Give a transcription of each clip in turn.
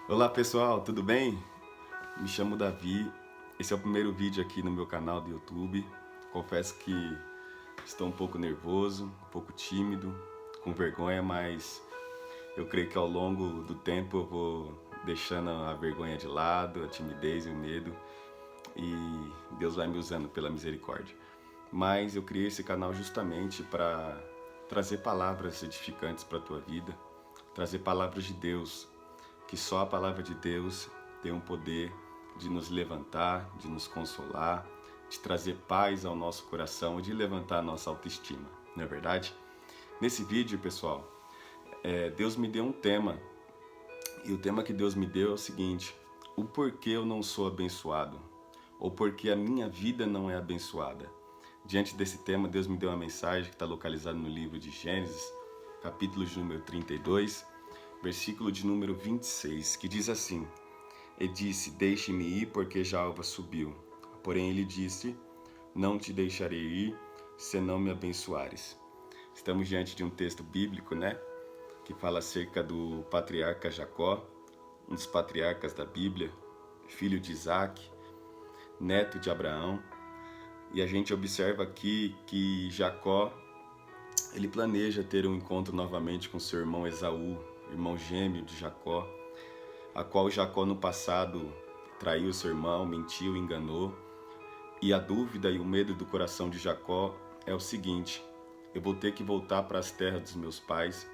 Olá pessoal, tudo bem? Me chamo Davi, esse é o primeiro vídeo aqui no meu canal do YouTube. Confesso que estou um pouco nervoso, um pouco tímido, com vergonha, mas eu creio que ao longo do tempo eu vou deixando a vergonha de lado, a timidez e o medo, e Deus vai me usando pela misericórdia. Mas eu criei esse canal justamente para trazer palavras edificantes para a tua vida, trazer palavras de Deus, que só a palavra de Deus tem o poder de nos levantar, de nos consolar, de trazer paz ao nosso coração e de levantar a nossa autoestima, não é verdade? Nesse vídeo, pessoal, Deus me deu um tema, e o tema que Deus me deu é o seguinte: o porquê eu não sou abençoado, ou porquê a minha vida não é abençoada. Diante desse tema, Deus me deu uma mensagem que está localizada no livro de Gênesis, capítulo de número 32, versículo de número 26, que diz assim: E disse, deixe-me ir, porque já a alva subiu. Porém ele disse, não te deixarei ir, se não me abençoares. Estamos diante de um texto bíblico, né? Que fala acerca do patriarca Jacó, um dos patriarcas da Bíblia, filho de Isaac, neto de Abraão. E a gente observa aqui que Jacó, ele planeja ter um encontro novamente com seu irmão Esaú, irmão gêmeo de Jacó, a qual Jacó no passado traiu seu irmão, mentiu, enganou. E a dúvida e o medo do coração de Jacó é o seguinte: eu vou ter que voltar para as terras dos meus pais,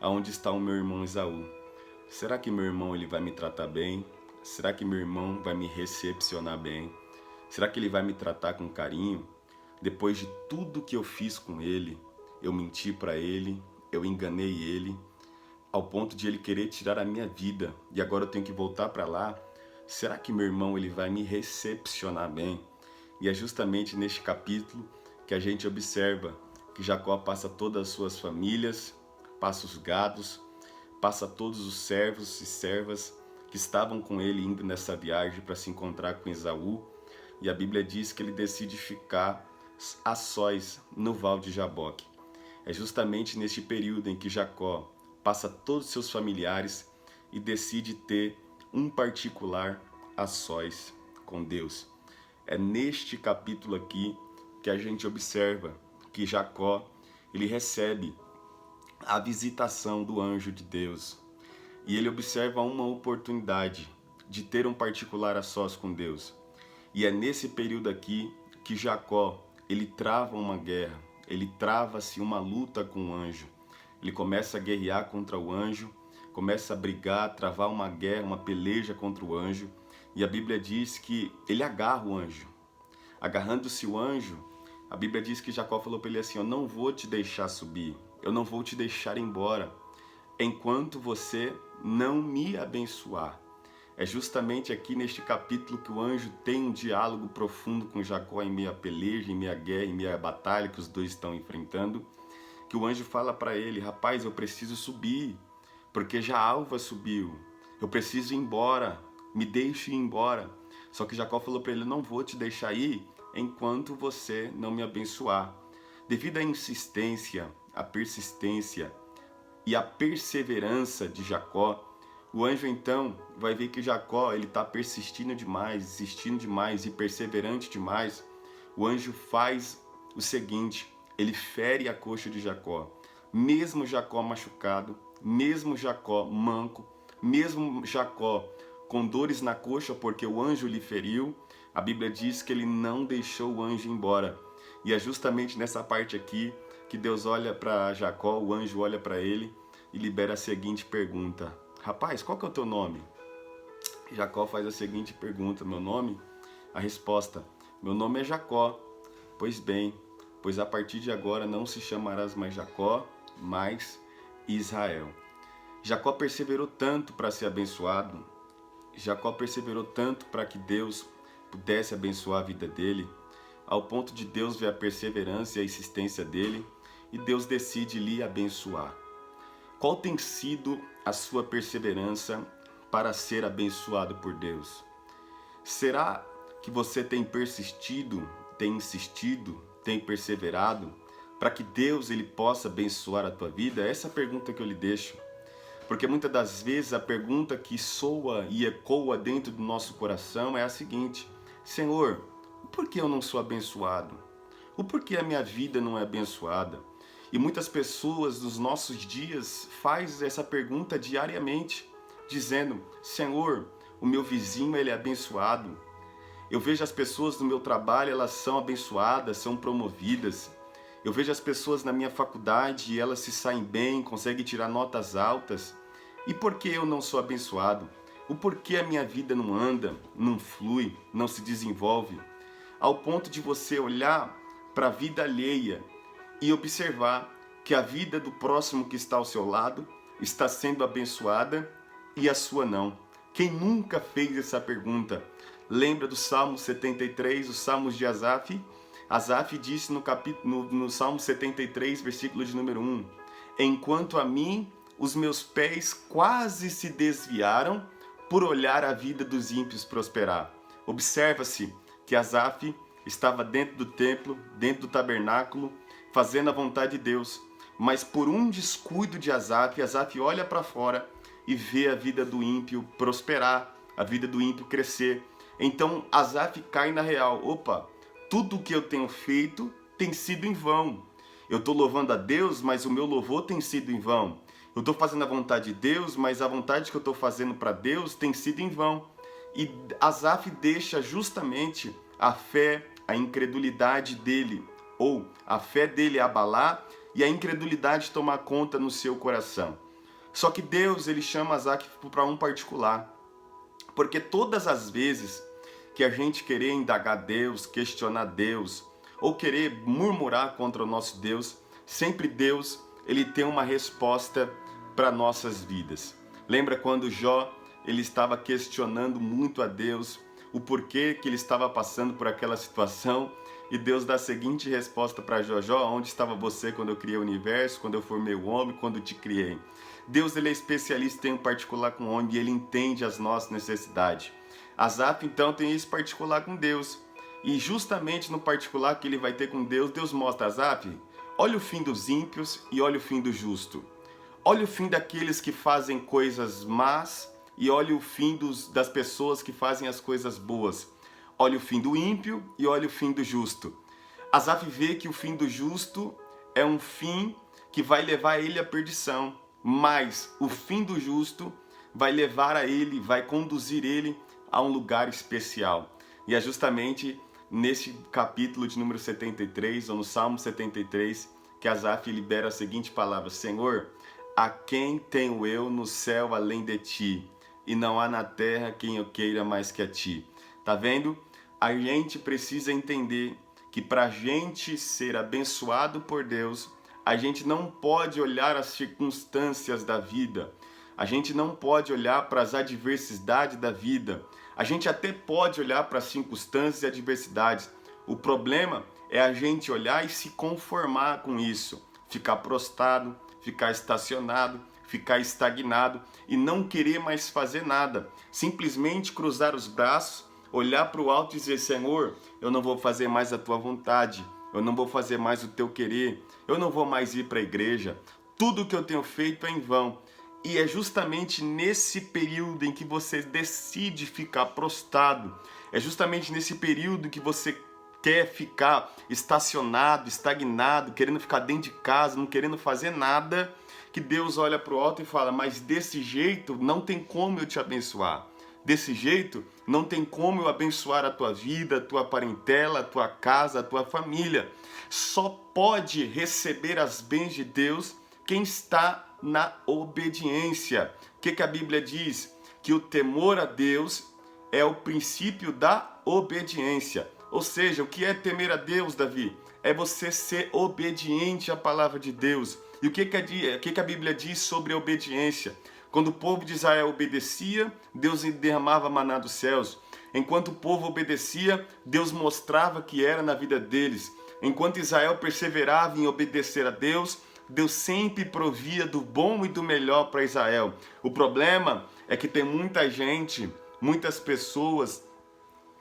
aonde está o meu irmão Esaú. Será que meu irmão ele vai me tratar bem? Será que meu irmão vai me recepcionar bem? Será que ele vai me tratar com carinho? Depois de tudo que eu fiz com ele, eu menti para ele, eu enganei ele, ao ponto de ele querer tirar a minha vida, e agora eu tenho que voltar para lá. Será que meu irmão ele vai me recepcionar bem? E é justamente neste capítulo que a gente observa que Jacó passa todas as suas famílias, passa os gados, passa todos os servos e servas que estavam com ele indo nessa viagem para se encontrar com Esaú, e a Bíblia diz que ele decide ficar a sós no Val de Jaboque. É justamente neste período em que Jacó passa todos os seus familiares e decide ter um particular a sós com Deus. É neste capítulo aqui que a gente observa que Jacó ele recebe a visitação do anjo de Deus e ele observa uma oportunidade de ter um particular a sós com Deus. E é nesse período aqui que Jacó ele trava uma guerra, ele trava-se uma luta com o anjo. Ele começa a guerrear contra o anjo, começa a brigar, travar uma guerra, uma peleja contra o anjo. E a Bíblia diz que ele agarra o anjo. Agarrando-se o anjo, a Bíblia diz que Jacó falou para ele assim: eu não vou te deixar subir, eu não vou te deixar embora, enquanto você não me abençoar. É justamente aqui neste capítulo que o anjo tem um diálogo profundo com Jacó em meio à peleja, em meio à guerra, em meio à batalha que os dois estão enfrentando, que o anjo fala para ele: rapaz, eu preciso subir, porque já a alva subiu, eu preciso ir embora, me deixe ir embora. Só que Jacó falou para ele: não vou te deixar ir enquanto você não me abençoar. Devido à insistência, à persistência e à perseverança de Jacó, o anjo então vai ver que Jacó ele está persistindo demais, insistindo demais e perseverante demais. O anjo faz o seguinte: ele fere a coxa de Jacó. Mesmo Jacó machucado, mesmo Jacó manco, mesmo Jacó com dores na coxa porque o anjo lhe feriu, a Bíblia diz que ele não deixou o anjo embora. E é justamente nessa parte aqui que Deus olha para Jacó, o anjo olha para ele e libera a seguinte pergunta: rapaz, qual que é o teu nome? Jacó faz a seguinte pergunta: meu nome? A resposta: meu nome é Jacó. Pois bem, pois a partir de agora não se chamarás mais Jacó, mas Israel. Jacó perseverou tanto para ser abençoado, Jacó perseverou tanto para que Deus pudesse abençoar a vida dele, ao ponto de Deus ver a perseverança e a insistência dele, e Deus decide lhe abençoar. Qual tem sido a sua perseverança para ser abençoado por Deus? Será que você tem persistido, tem insistido, tem perseverado para que Deus ele possa abençoar a tua vida? Essa é a pergunta que eu lhe deixo. Porque muitas das vezes a pergunta que soa e ecoa dentro do nosso coração é a seguinte: Senhor, por que eu não sou abençoado? O porquê a minha vida não é abençoada? E muitas pessoas nos nossos dias fazem essa pergunta diariamente, dizendo: Senhor, o meu vizinho ele é abençoado. Eu vejo as pessoas no meu trabalho, elas são abençoadas, são promovidas. Eu vejo as pessoas na minha faculdade e elas se saem bem, conseguem tirar notas altas. E por que eu não sou abençoado? O porquê a minha vida não anda, não flui, não se desenvolve? Ao ponto de você olhar para a vida alheia e observar que a vida do próximo que está ao seu lado está sendo abençoada e a sua não. Quem nunca fez essa pergunta? Lembra do Salmo 73, os Salmos de Asaf? Asaf disse no Salmo 73, versículo de número 1: Enquanto a mim, os meus pés quase se desviaram por olhar a vida dos ímpios prosperar. Observa-se que Asaf estava dentro do templo, dentro do tabernáculo, fazendo a vontade de Deus. Mas por um descuido de Asaf, Asaf olha para fora e vê a vida do ímpio prosperar, a vida do ímpio crescer. Então Asaf cai na real: opa, tudo que eu tenho feito tem sido em vão. Eu estou louvando a Deus, mas o meu louvor tem sido em vão. Eu estou fazendo a vontade de Deus, mas a vontade que eu estou fazendo para Deus tem sido em vão. E Asaf deixa justamente a fé, a incredulidade dele, ou a fé dele abalar e a incredulidade tomar conta no seu coração. Só que Deus, ele chama Asaf para um particular. Porque todas as vezes que a gente querer indagar Deus, questionar Deus, ou querer murmurar contra o nosso Deus, sempre Deus, ele tem uma resposta para nossas vidas. Lembra quando Jó, ele estava questionando muito a Deus, o porquê que ele estava passando por aquela situação, e Deus dá a seguinte resposta para Jó: Jó, onde estava você quando eu criei o universo, quando eu formei o homem, quando te criei? Deus, ele é especialista em um particular com o homem e ele entende as nossas necessidades. Asaf, então, tem esse particular com Deus. E justamente no particular que ele vai ter com Deus, Deus mostra a Asaf: olha o fim dos ímpios e olha o fim do justo. Olha o fim daqueles que fazem coisas más e olha o fim das pessoas que fazem as coisas boas. Olha o fim do ímpio e olha o fim do justo. Asaf vê que o fim do justo é um fim que vai levar ele à perdição, mas o fim do justo vai levar a ele, vai conduzir ele a um lugar especial. E é justamente nesse capítulo de número 73, ou no Salmo 73, que Asaf libera a seguinte palavra: Senhor, a quem tenho eu no céu além de ti? E não há na terra quem eu queira mais que a ti. Tá vendo? A gente precisa entender que para a gente ser abençoado por Deus, a gente não pode olhar as circunstâncias da vida. A gente não pode olhar para as adversidades da vida. A gente até pode olhar para as circunstâncias e adversidades. O problema é a gente olhar e se conformar com isso. Ficar prostrado, ficar estacionado, ficar estagnado e não querer mais fazer nada. Simplesmente cruzar os braços, olhar para o alto e dizer: Senhor, eu não vou fazer mais a tua vontade. Eu não vou fazer mais o teu querer. Eu não vou mais ir para a igreja. Tudo que eu tenho feito é em vão. E é justamente nesse período em que você decide ficar prostrado, é justamente nesse período que você quer ficar estacionado, estagnado, querendo ficar dentro de casa, não querendo fazer nada, que Deus olha para o alto e fala: mas desse jeito não tem como eu te abençoar. Desse jeito não tem como eu abençoar a tua vida, a tua parentela, a tua casa, a tua família. Só pode receber as bênçãos de Deus quem está na obediência. O que a Bíblia diz? Que o temor a Deus é o princípio da obediência. Ou seja, o que é temer a Deus, Davi? É você ser obediente à palavra de Deus. E o que a Bíblia diz sobre a obediência? Quando o povo de Israel obedecia, Deus derramava maná dos céus. Enquanto o povo obedecia, Deus mostrava que era na vida deles. Enquanto Israel perseverava em obedecer a Deus, Deus sempre provia do bom e do melhor para Israel. O problema é que tem muita gente, muitas pessoas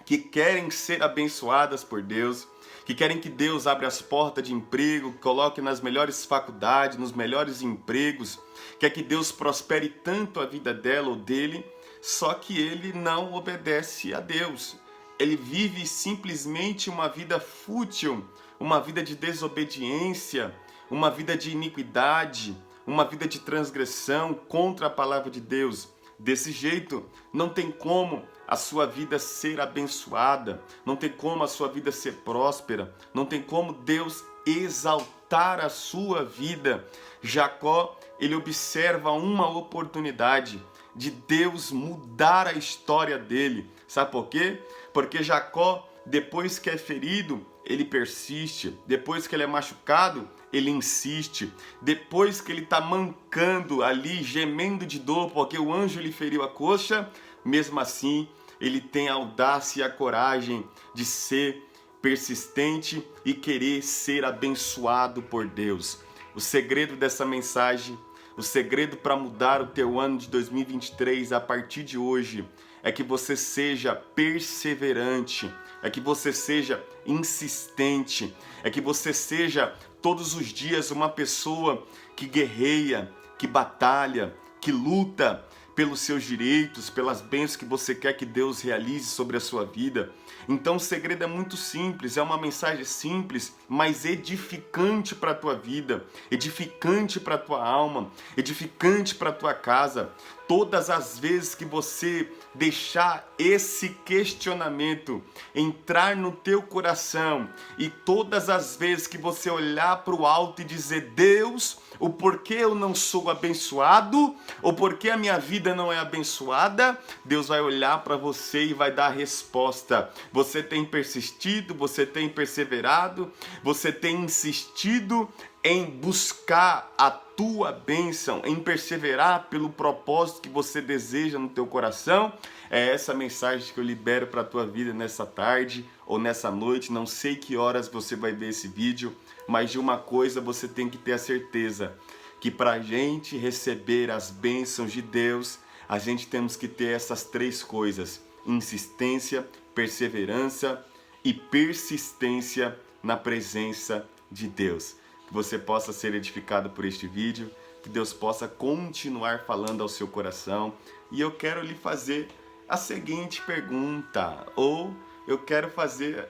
que querem ser abençoadas por Deus, que querem que Deus abra as portas de emprego, coloque nas melhores faculdades, nos melhores empregos, quer que Deus prospere tanto a vida dela ou dele, só que ele não obedece a Deus. Ele vive simplesmente uma vida fútil, uma vida de desobediência, uma vida de iniquidade, uma vida de transgressão contra a palavra de Deus. Desse jeito, não tem como a sua vida ser abençoada, não tem como a sua vida ser próspera, não tem como Deus exaltar a sua vida. Jacó, ele observa uma oportunidade de Deus mudar a história dele. Sabe por quê? Porque Jacó, depois que é ferido, ele persiste. Depois que ele é machucado, ele insiste. Depois que ele está mancando ali, gemendo de dor, porque o anjo lhe feriu a coxa, mesmo assim, ele tem a audácia e a coragem de ser persistente e querer ser abençoado por Deus. O segredo dessa mensagem, o segredo para mudar o teu ano de 2023 a partir de hoje, é que você seja perseverante, é que você seja insistente, é que você seja todos os dias uma pessoa que guerreia, que batalha, que luta pelos seus direitos, pelas bênçãos que você quer que Deus realize sobre a sua vida. Então o segredo é muito simples, é uma mensagem simples, mas edificante para a tua vida, edificante para a tua alma, edificante para a tua casa. Todas as vezes que você deixar esse questionamento entrar no teu coração e todas as vezes que você olhar para o alto e dizer: Deus, o porquê eu não sou abençoado, ou porquê a minha vida não é abençoada, Deus vai olhar para você e vai dar a resposta. Você tem persistido, você tem perseverado, você tem insistido em buscar a tua bênção, em perseverar pelo propósito que você deseja no teu coração. É essa mensagem que eu libero para a tua vida nessa tarde ou nessa noite. Não sei que horas você vai ver esse vídeo, mas de uma coisa você tem que ter a certeza, que para a gente receber as bênçãos de Deus, a gente temos que ter essas três coisas: insistência, perseverança e persistência na presença de Deus. Que você possa ser edificado por este vídeo, que Deus possa continuar falando ao seu coração. E eu quero lhe fazer a seguinte pergunta, ou eu quero falar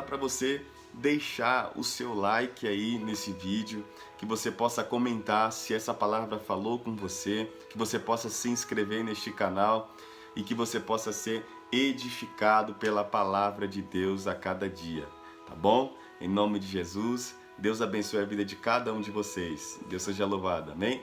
para você deixar o seu like aí nesse vídeo, que você possa comentar se essa palavra falou com você, que você possa se inscrever neste canal e que você possa ser edificado pela palavra de Deus a cada dia, tá bom? Em nome de Jesus, Deus abençoe a vida de cada um de vocês. Deus seja louvado, amém?